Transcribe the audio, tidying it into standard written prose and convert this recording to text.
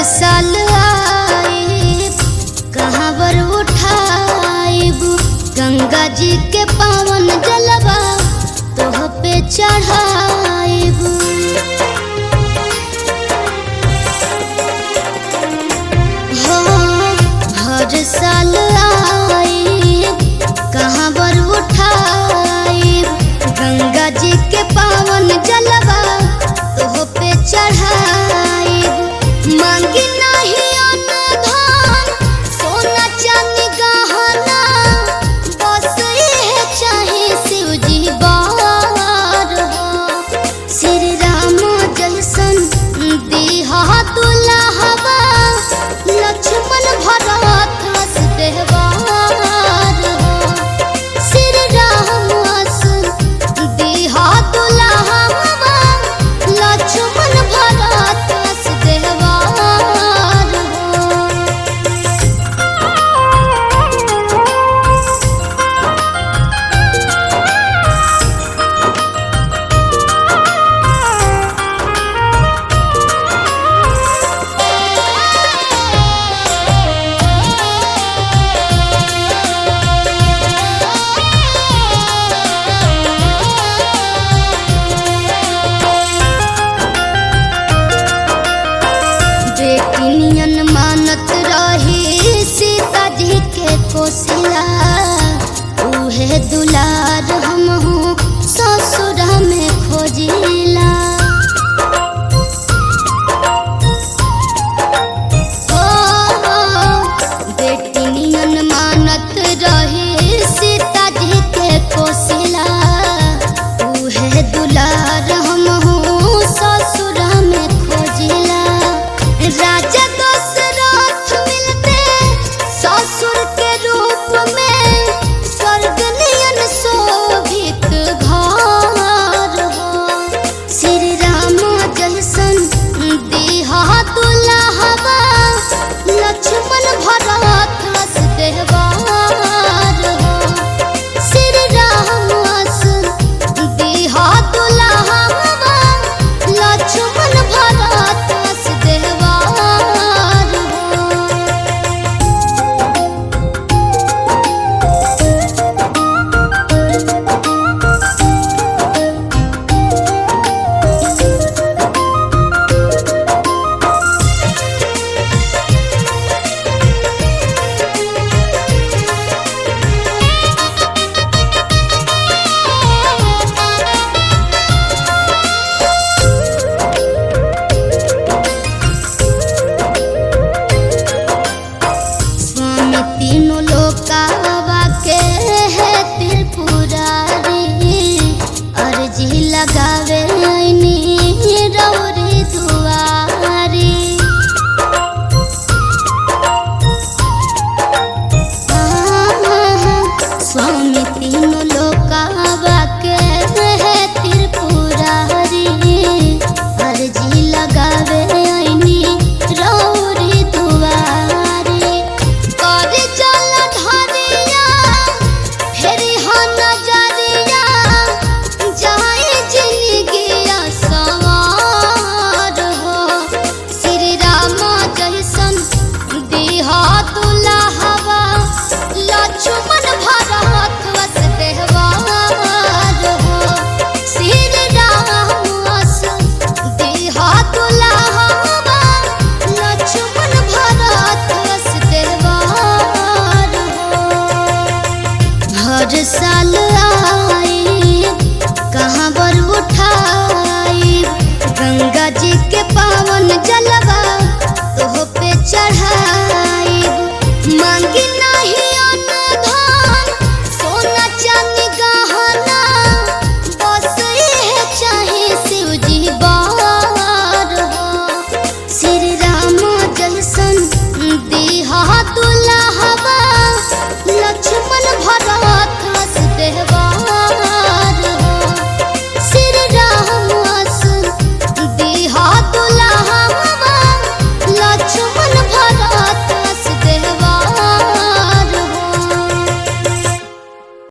साल आइब कहावर उठाइब गंगा जी के पावन जलवा तोह पे चढ़ाइब। हो हर साल आइब कहावर उठाइब गंगा जी के पावन जलवा तोह पे चढ़ाइब। मांगी नहीं अन्न धन सोना चांदी गहना बस ये चाहे शिव जी बार हो। श्री राम जैसन दीहा दुल्हवा लक्ष्मण भरत वसुदेवार हो। श्री राम दीहा दुल्हवा लक्ष्मण भरत वसुदेवार हो। बेटिनियन मानत रही सीता जी के कोसिला उहे दुलार हमहू ससुर में खोजिला। बेटिनियन मानत रही सीता जी के कोसिला उहे दुलार हमहू ससुर में खोजिला। राजा दशरथ मिलते ससुर के रूप में स्वर्ग नियन शोभित घर हो। श्री राम जैसन दीहा दुल्हवा लक्ष्मण भरत वसुदेवार हो। श्री राम दीहा दुल्हवा लक्ष्मण भरत वसुदेवार हो। स्वामी तीनों लोकावा के है त्रिपुरारी अर्जी लगावे रौरी दुआरी। स्वामी तीनों लोकावा के है त्रिपुरारी अर्जी लगावे रौरी दुआरी। कर जल ढरिया फेरी हो नजरिया जाए जिंदगिया सवार हो। श्री राम जैसन दीहा दुल्हवा लक्ष्मण भरत वसुदेवार हो। श्री राम दीहा दुल्हवा लक्ष्मण भरत वसुदेवार हो। हर साल आइब कहावर उठाइब गंगा जी के पावन जलवा तोह पे चढ़ाइब। मांगी नहीं अन्न धन सोना चांदी गहना बस ये चाहे शिव जी बार हो। श्री राम जैसन दीहा दुल्हवा लक्ष्मण भरत वसुदेवार हो। श्री राम दीहा दुल्हवा लक्ष्मण भरत